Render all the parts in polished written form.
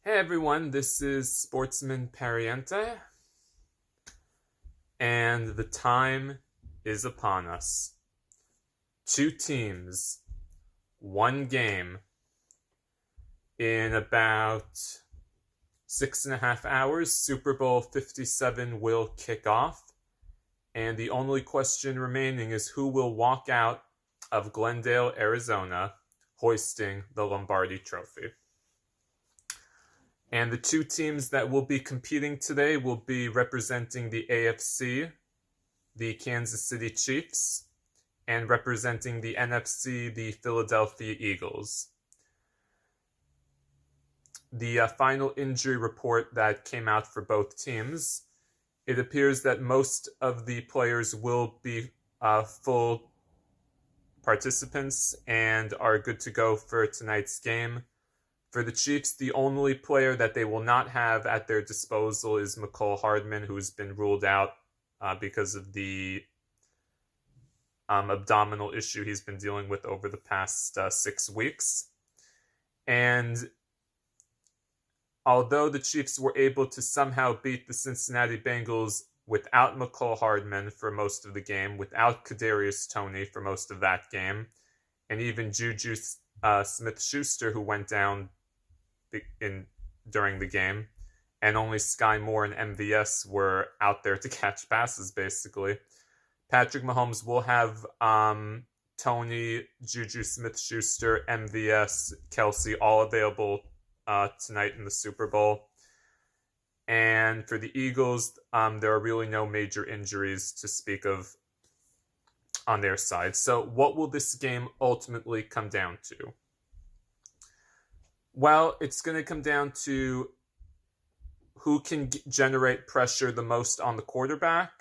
Hey everyone, this is Sportsman Pariente, and the time is upon us. Two teams, one game. In about 6.5 hours, Super Bowl 57 will kick off, and the only question remaining is who will walk out of Glendale, Arizona, hoisting the Lombardi Trophy. And the two teams that will be competing today will be representing the AFC, the Kansas City Chiefs, and representing the NFC, the Philadelphia Eagles. The final injury report that came out for both teams, it appears that most of the players will be full participants and are good to go for tonight's game. For the Chiefs, the only player that they will not have at their disposal is Mecole Hardman, who has been ruled out because of the abdominal issue he's been dealing with over the past 6 weeks. And although the Chiefs were able to somehow beat the Cincinnati Bengals without Mecole Hardman for most of the game, without Kadarius Toney for most of that game, and even Juju Smith-Schuster, who went down during the game, and only Sky Moore and MVS were out there to catch passes, basically. Patrick Mahomes will have Toney, Juju Smith-Schuster, MVS, Kelsey all available tonight in the Super Bowl. And for the Eagles, there are really no major injuries to speak of on their side. So what will this game ultimately come down to? Well, it's going to come down to who can generate pressure the most on the quarterback,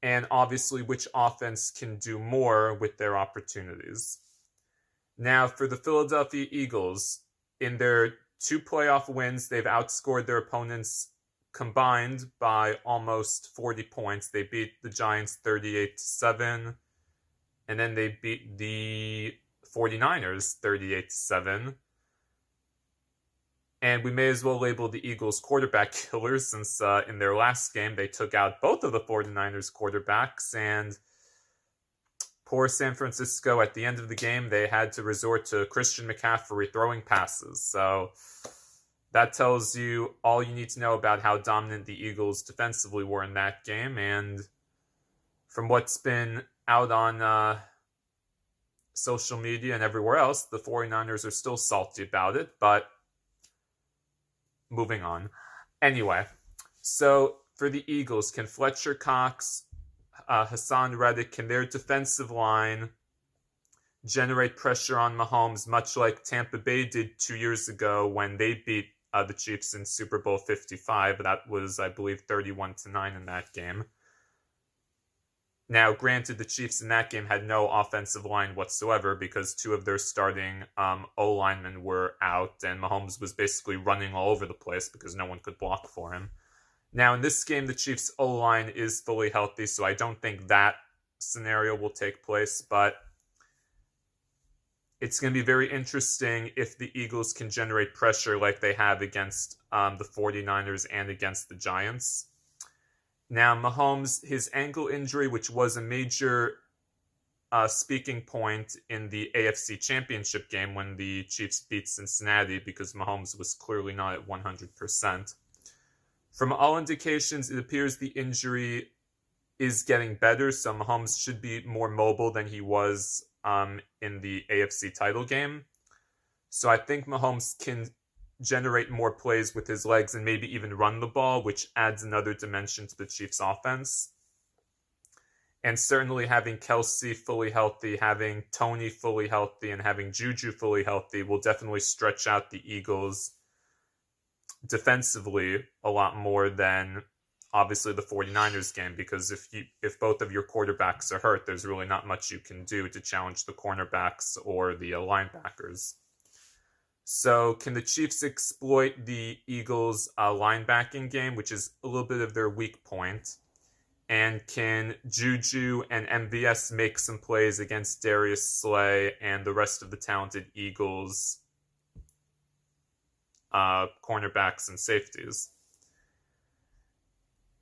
and obviously which offense can do more with their opportunities. Now, for the Philadelphia Eagles, in their 2 playoff wins, they've outscored their opponents combined by almost 40 points. They beat the Giants 38-7, and then they beat the 49ers 38-7. And we may as well label the Eagles quarterback killers, since in their last game they took out both of the 49ers quarterbacks, and poor San Francisco, at the end of the game, they had to resort to Christian McCaffrey throwing passes. So that tells you all you need to know about how dominant the Eagles defensively were in that game. And from what's been out on social media and everywhere else, the 49ers are still salty about it, but moving on. Anyway, so for the Eagles, can Fletcher Cox, Hassan Reddick, can their defensive line generate pressure on Mahomes, much like Tampa Bay did 2 years ago when they beat the Chiefs in Super Bowl 55? That was, I believe, 31-9 in that game. Now, granted, the Chiefs in that game had no offensive line whatsoever because 2 of their starting O-linemen were out, and Mahomes was basically running all over the place because no one could block for him. Now, in this game, the Chiefs' O-line is fully healthy, so I don't think that scenario will take place, but it's going to be very interesting if the Eagles can generate pressure like they have against the 49ers and against the Giants. Now, Mahomes, his ankle injury, which was a major speaking point in the AFC Championship game when the Chiefs beat Cincinnati because Mahomes was clearly not at 100%. From all indications, it appears the injury is getting better, so Mahomes should be more mobile than he was in the AFC title game. So I think Mahomes can generate more plays with his legs and maybe even run the ball, which adds another dimension to the Chiefs' offense. And certainly having Kelsey fully healthy, having Toney fully healthy, and having Juju fully healthy will definitely stretch out the Eagles defensively a lot more than obviously the 49ers game, because if both of your quarterbacks are hurt, there's really not much you can do to challenge the cornerbacks or the linebackers. So can the Chiefs exploit the Eagles' linebacking game, which is a little bit of their weak point? And can Juju and MVS make some plays against Darius Slay and the rest of the talented Eagles cornerbacks and safeties.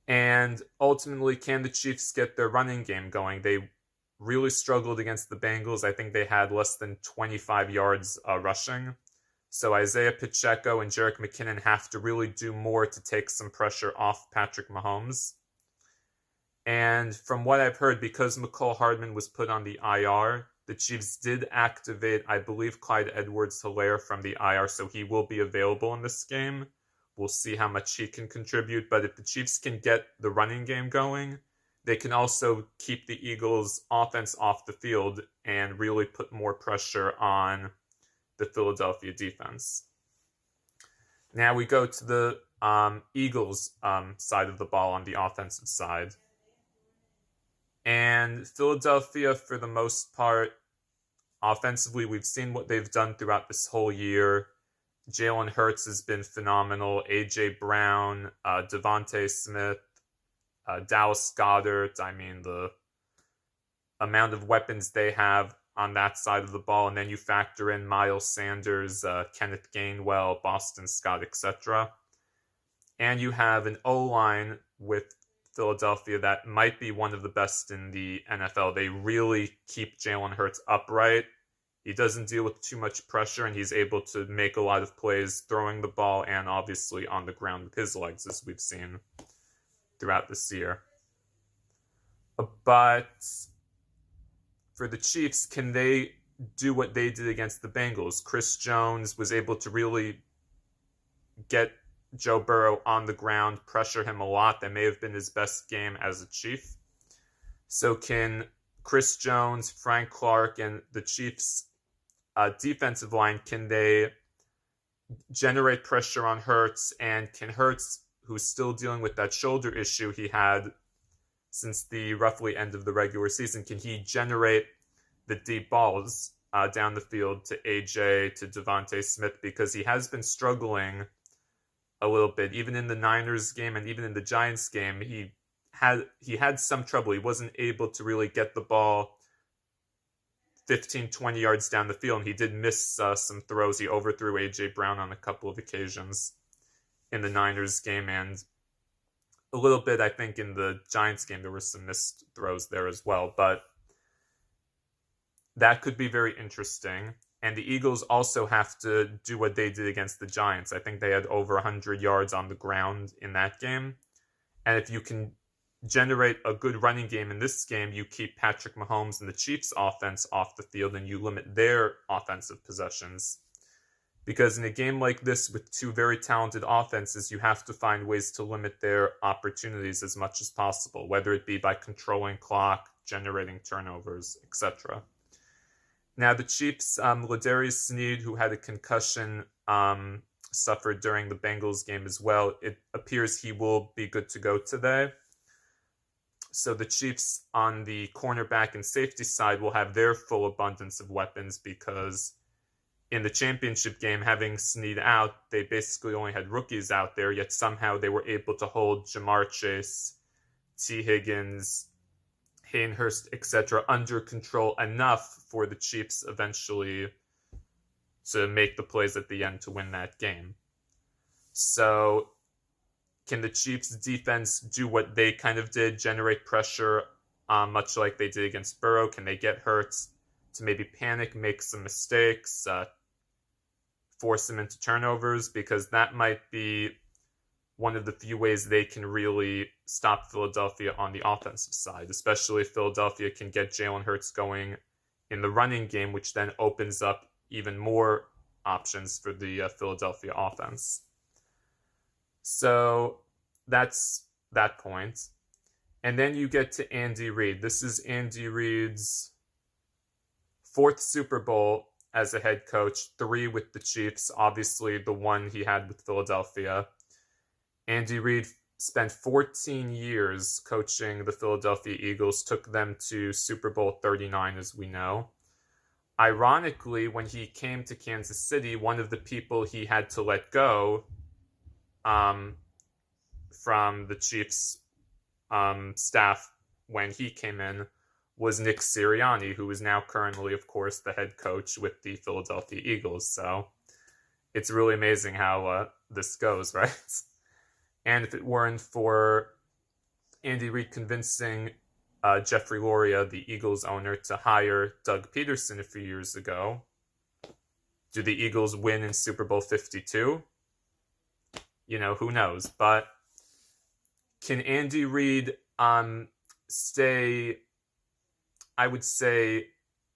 And ultimately, can the Chiefs get their running game going? They really struggled against the Bengals. I think they had less than 25 yards rushing. So Isaiah Pacheco and Jerick McKinnon have to really do more to take some pressure off Patrick Mahomes. And from what I've heard, because Mecole Hardman was put on the IR, the Chiefs did activate, I believe, Clyde Edwards-Helaire from the IR, so he will be available in this game. We'll see how much he can contribute. But if the Chiefs can get the running game going, they can also keep the Eagles' offense off the field and really put more pressure on the Philadelphia defense. Now we go to the Eagles side of the ball on the offensive side. And Philadelphia, for the most part, offensively, we've seen what they've done throughout this whole year. Jalen Hurts has been phenomenal. A.J. Brown, Devontae Smith, Dallas Goedert. I mean, the amount of weapons they have on that side of the ball. And then you factor in Miles Sanders, Kenneth Gainwell, Boston Scott, etc. And you have an O-line with Philadelphia that might be one of the best in the NFL. They really keep Jalen Hurts upright. He doesn't deal with too much pressure, and he's able to make a lot of plays throwing the ball and obviously on the ground with his legs, as we've seen throughout this year. But for the Chiefs, can they do what they did against the Bengals? Chris Jones was able to really get Joe Burrow on the ground, pressure him a lot. That may have been his best game as a Chief. So can Chris Jones, Frank Clark, and the Chiefs' defensive line, can they generate pressure on Hurts? And can Hurts, who's still dealing with that shoulder issue he had since the roughly end of the regular season, can he generate the deep balls down the field to AJ, to Devontae Smith? Because he has been struggling a little bit. Even in the Niners game and even in the Giants game, he had some trouble. He wasn't able to really get the ball 15, 20 yards down the field, and he did miss some throws. He overthrew A.J. Brown on a couple of occasions in the Niners game, and a little bit, I think, in the Giants game, there were some missed throws there as well. But that could be very interesting. And the Eagles also have to do what they did against the Giants. I think they had over 100 yards on the ground in that game. And if you can generate a good running game in this game, you keep Patrick Mahomes and the Chiefs' offense off the field and you limit their offensive possessions. Because in a game like this with two very talented offenses, you have to find ways to limit their opportunities as much as possible, whether it be by controlling clock, generating turnovers, etc. Now, the Chiefs, Ladarius Sneed, who had a concussion, suffered during the Bengals game as well. It appears he will be good to go today. So the Chiefs on the cornerback and safety side will have their full abundance of weapons, because in the championship game, having Sneed out, they basically only had rookies out there, yet somehow they were able to hold Jamar Chase, T. Higgins, Hayden Hurst, etc. under control enough for the Chiefs eventually to make the plays at the end to win that game. So can the Chiefs defense do what they kind of did, generate pressure much like they did against Burrow? Can they get Hurts to maybe panic, make some mistakes, force him into turnovers? Because that might be one of the few ways they can really stop Philadelphia on the offensive side, especially if Philadelphia can get Jalen Hurts going in the running game, which then opens up even more options for the Philadelphia offense. So that's that point. And then you get to Andy Reid. This is Andy Reid's fourth Super Bowl as a head coach, 3 with the Chiefs, obviously the one he had with Philadelphia. Andy Reid spent 14 years coaching the Philadelphia Eagles, took them to Super Bowl 39, as we know. Ironically, when he came to Kansas City, one of the people he had to let go from the Chiefs staff when he came in was Nick Sirianni, who is now currently, of course, the head coach with the Philadelphia Eagles. So It's really amazing how this goes, right? And if it weren't for Andy Reid convincing Jeffrey Loria, the Eagles owner, to hire Doug Peterson a few years ago, do the Eagles win in Super Bowl 52? Who knows? But can Andy Reid stay, I would say,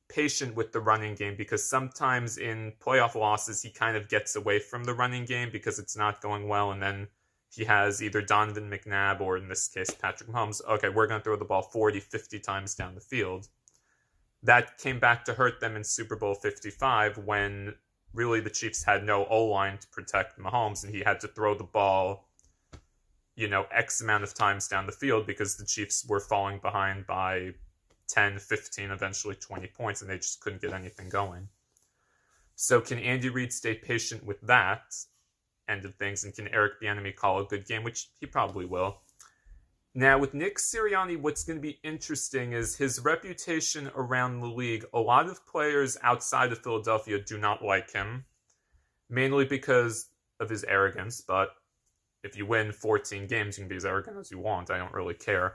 patient with the running game? Because sometimes in playoff losses, he kind of gets away from the running game because it's not going well, and then he has either Donovan McNabb or, in this case, Patrick Mahomes. Okay, we're going to throw the ball 40, 50 times down the field. That came back to hurt them in Super Bowl 55 when really the Chiefs had no O-line to protect Mahomes, and he had to throw the ball, X amount of times down the field because the Chiefs were falling behind by 10, 15, eventually 20 points, and they just couldn't get anything going. So can Andy Reid stay patient with that end of things, and can Eric Bieniemy call a good game, which he probably will? Now, with Nick Sirianni, what's going to be interesting is his reputation around the league. A lot of players outside of Philadelphia do not like him, mainly because of his arrogance, but if you win 14 games, you can be as arrogant as you want. I don't really care.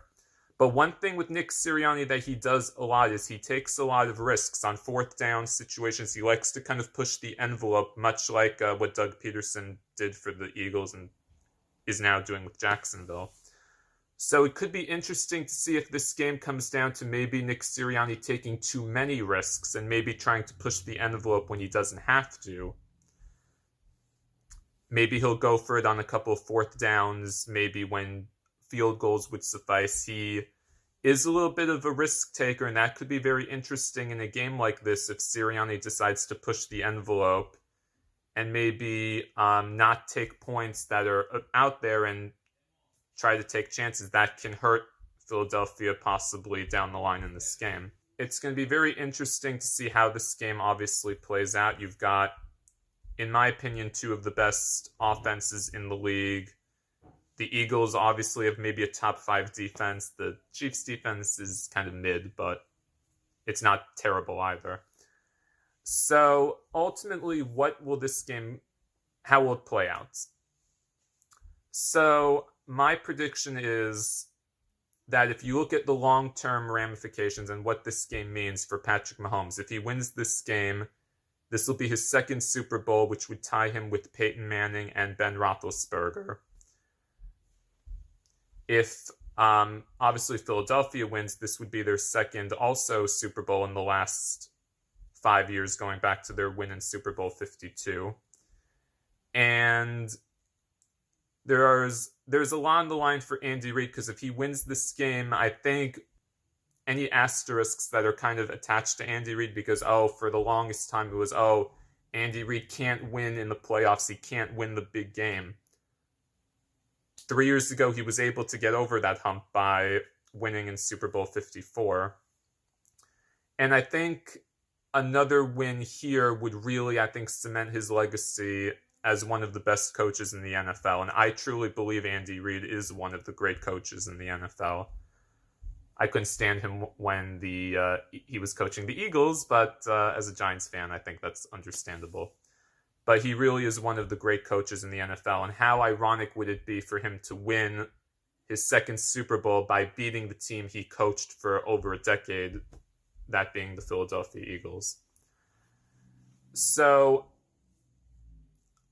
But one thing with Nick Sirianni that he does a lot is he takes a lot of risks on fourth down situations. He likes to kind of push the envelope, much like what Doug Peterson did for the Eagles and is now doing with Jacksonville. So it could be interesting to see if this game comes down to maybe Nick Sirianni taking too many risks and maybe trying to push the envelope when he doesn't have to. Maybe he'll go for it on a couple of fourth downs, maybe when field goals would suffice. He is a little bit of a risk taker, and that could be very interesting in a game like this if Sirianni decides to push the envelope and maybe not take points that are out there and try to take chances. That can hurt Philadelphia possibly down the line in this game. It's going to be very interesting to see how this game obviously plays out. You've got, in my opinion, two of the best offenses in the league. The Eagles obviously have maybe a top 5 defense. The Chiefs' defense is kind of mid, but it's not terrible either. So ultimately, how will it play out? So my prediction is that if you look at the long-term ramifications and what this game means for Patrick Mahomes, if he wins this game, this will be his second Super Bowl, which would tie him with Peyton Manning and Ben Roethlisberger. If obviously Philadelphia wins, this would be their second also Super Bowl in the last 5 years, going back to their win in Super Bowl 52. And there's a lot on the line for Andy Reid, because if he wins this game, I think any asterisks that are kind of attached to Andy Reid, because, for the longest time it was, Andy Reid can't win in the playoffs, he can't win the big game. 3 years ago, he was able to get over that hump by winning in Super Bowl 54. And I think another win here would really, cement his legacy as one of the best coaches in the NFL. And I truly believe Andy Reid is one of the great coaches in the NFL. I couldn't stand him when he was coaching the Eagles, but as a Giants fan, I think that's understandable. But he really is one of the great coaches in the NFL, and how ironic would it be for him to win his second Super Bowl by beating the team he coached for over a decade, that being the Philadelphia Eagles. So,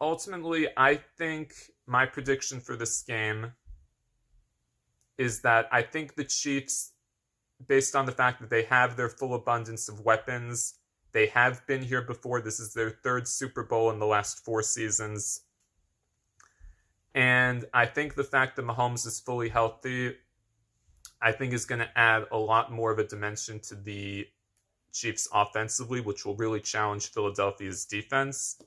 ultimately, I think my prediction for this game is that I think the Chiefs, based on the fact that they have their full abundance of weapons, they have been here before. This is their third Super Bowl in the last 4 seasons. And I think the fact that Mahomes is fully healthy, I think is going to add a lot more of a dimension to the Chiefs offensively, which will really challenge Philadelphia's defense.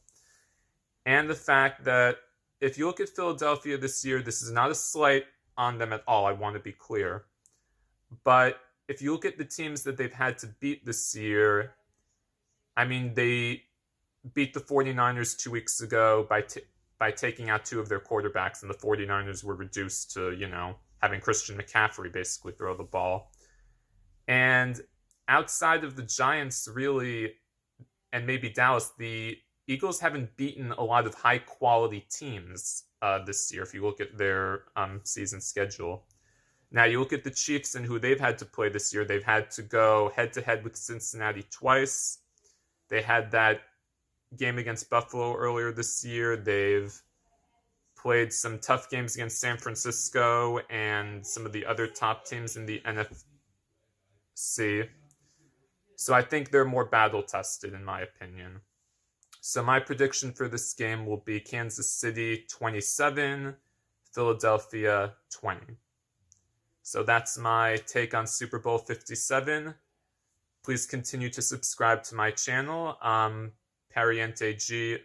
And the fact that if you look at Philadelphia this year, this is not a slight on them at all, I want to be clear. But if you look at the teams that they've had to beat this year, they beat the 49ers 2 weeks ago by taking out 2 of their quarterbacks, and the 49ers were reduced to, having Christian McCaffrey basically throw the ball. And outside of the Giants, really, and maybe Dallas, the Eagles haven't beaten a lot of high-quality teams this year, if you look at their season schedule. Now, you look at the Chiefs and who they've had to play this year. They've had to go head-to-head with Cincinnati twice. They had that game against Buffalo earlier this year. They've played some tough games against San Francisco and some of the other top teams in the NFC. So I think they're more battle-tested, in my opinion. So my prediction for this game will be Kansas City 27, Philadelphia 20. So that's my take on Super Bowl 57. Please continue to subscribe to my channel, Pariente G.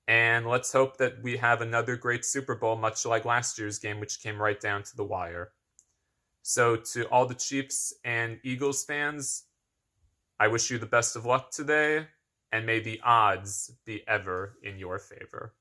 And let's hope that we have another great Super Bowl, much like last year's game, which came right down to the wire. So to all the Chiefs and Eagles fans, I wish you the best of luck today, and may the odds be ever in your favor.